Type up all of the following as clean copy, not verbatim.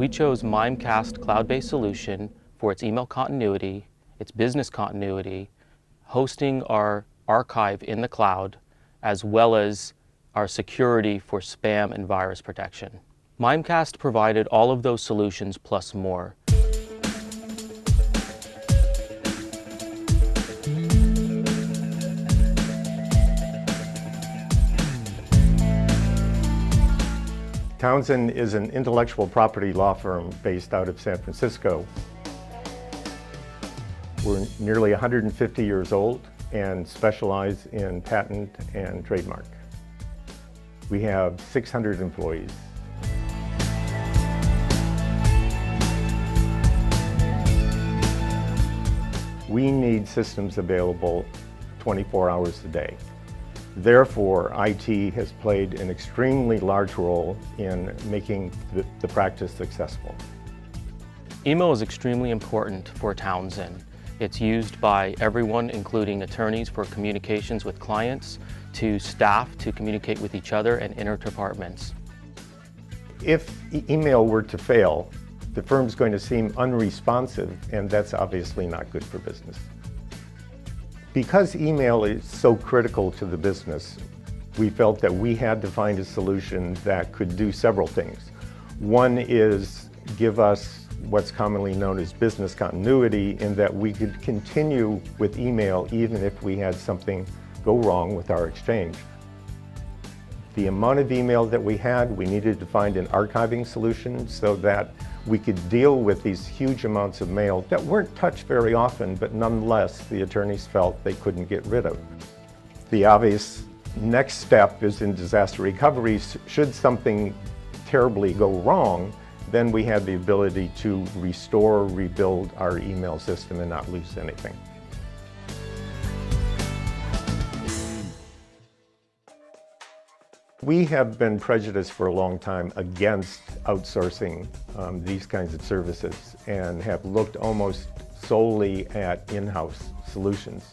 We chose Mimecast cloud-based solution for its email continuity, its business continuity, hosting our archive in the cloud, as well as our security for spam and virus protection. Mimecast provided all of those solutions plus more. Townsend is an intellectual property law firm based out of San Francisco. We're nearly 150 years old and specialize in patent and trademark. We have 600 employees. We need systems available 24 hours a day. Therefore, IT has played an extremely large role in making the practice successful. Email is extremely important for Townsend. It's used by everyone, including attorneys for communications with clients, to staff to communicate with each other, and inter-departments. If email were to fail, the firm's going to seem unresponsive, and that's obviously not good for business. Because email is so critical to the business, we felt that we had to find a solution that could do several things. One is give us what's commonly known as business continuity, in that we could continue with email even if we had something go wrong with our exchange. The amount of email that we had, we needed to find an archiving solution so that we could deal with these huge amounts of mail that weren't touched very often, but nonetheless, the attorneys felt they couldn't get rid of. The obvious next step is in disaster recovery. Should something terribly go wrong, then we had the ability to restore, rebuild our email system and not lose anything. We have been prejudiced for a long time against outsourcing these kinds of services and have looked almost solely at in-house solutions.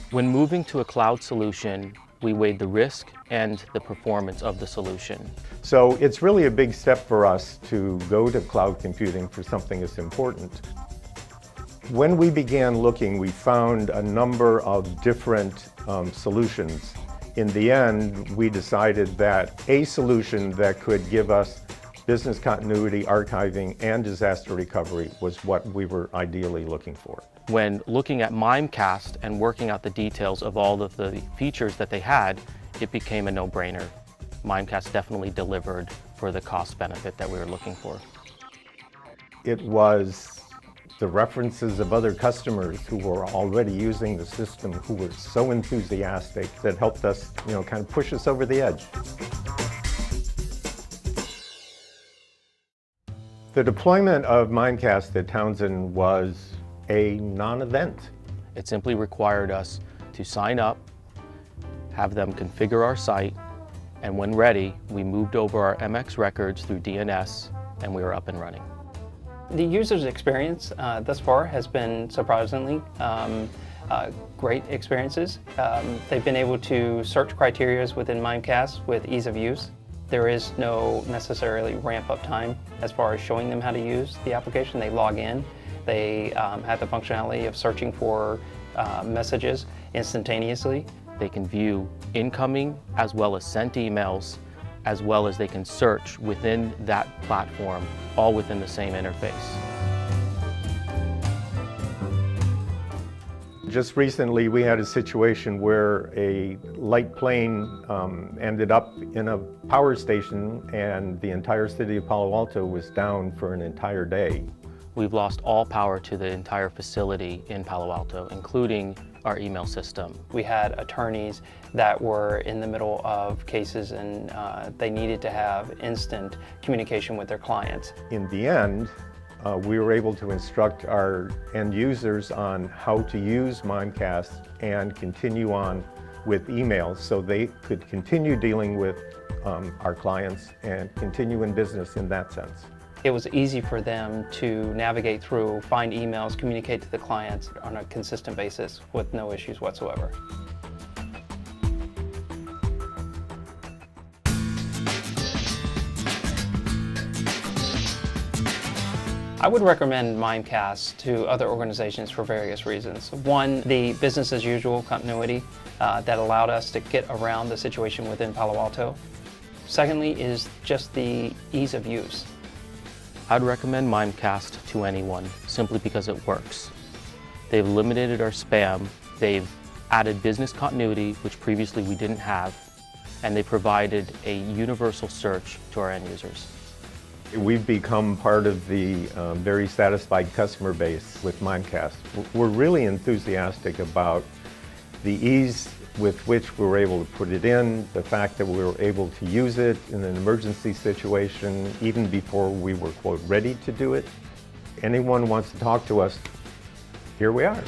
When moving to a cloud solution, we weighed the risk and the performance of the solution. So it's really a big step for us to go to cloud computing for something that's important. When we began looking, we found a number of different solutions. In the end, we decided that a solution that could give us business continuity, archiving, and disaster recovery was what we were ideally looking for. When looking at Mimecast and working out the details of all of the features that they had, it became a no-brainer. Mimecast definitely delivered for the cost benefit that we were looking for. It was the references of other customers who were already using the system, who were so enthusiastic, that helped us, kind of push us over the edge. The deployment of Mimecast at Townsend was a non-event. It simply required us to sign up, have them configure our site, and when ready, we moved over our MX records through DNS, and we were up and running. The user's experience thus far has been surprisingly great experiences. They've been able to search criteria within Mimecast with ease of use. There is no necessarily ramp-up time as far as showing them how to use the application. They log in. They have the functionality of searching for messages instantaneously. They can view incoming as well as sent emails, as well as they can search within that platform, all within the same interface. Just recently, we had a situation where a light plane ended up in a power station, and the entire city of Palo Alto was down for an entire day. We've lost all power to the entire facility in Palo Alto, including our email system. We had attorneys that were in the middle of cases, and they needed to have instant communication with their clients. In the end, we were able to instruct our end users on how to use Mimecast and continue on with emails so they could continue dealing with our clients and continue in business in that sense. It was easy for them to navigate through, find emails, communicate to the clients on a consistent basis with no issues whatsoever. I would recommend Mimecast to other organizations for various reasons. One, the business as usual continuity that allowed us to get around the situation within Palo Alto. Secondly is just the ease of use. I'd recommend Mimecast to anyone simply because it works. They've eliminated our spam, they've added business continuity, which previously we didn't have, and they provided a universal search to our end users. We've become part of the very satisfied customer base with Mimecast. We're really enthusiastic about the ease with which we were able to put it in, the fact that we were able to use it in an emergency situation even before we were, quote, ready to do it. Anyone wants to talk to us, here we are.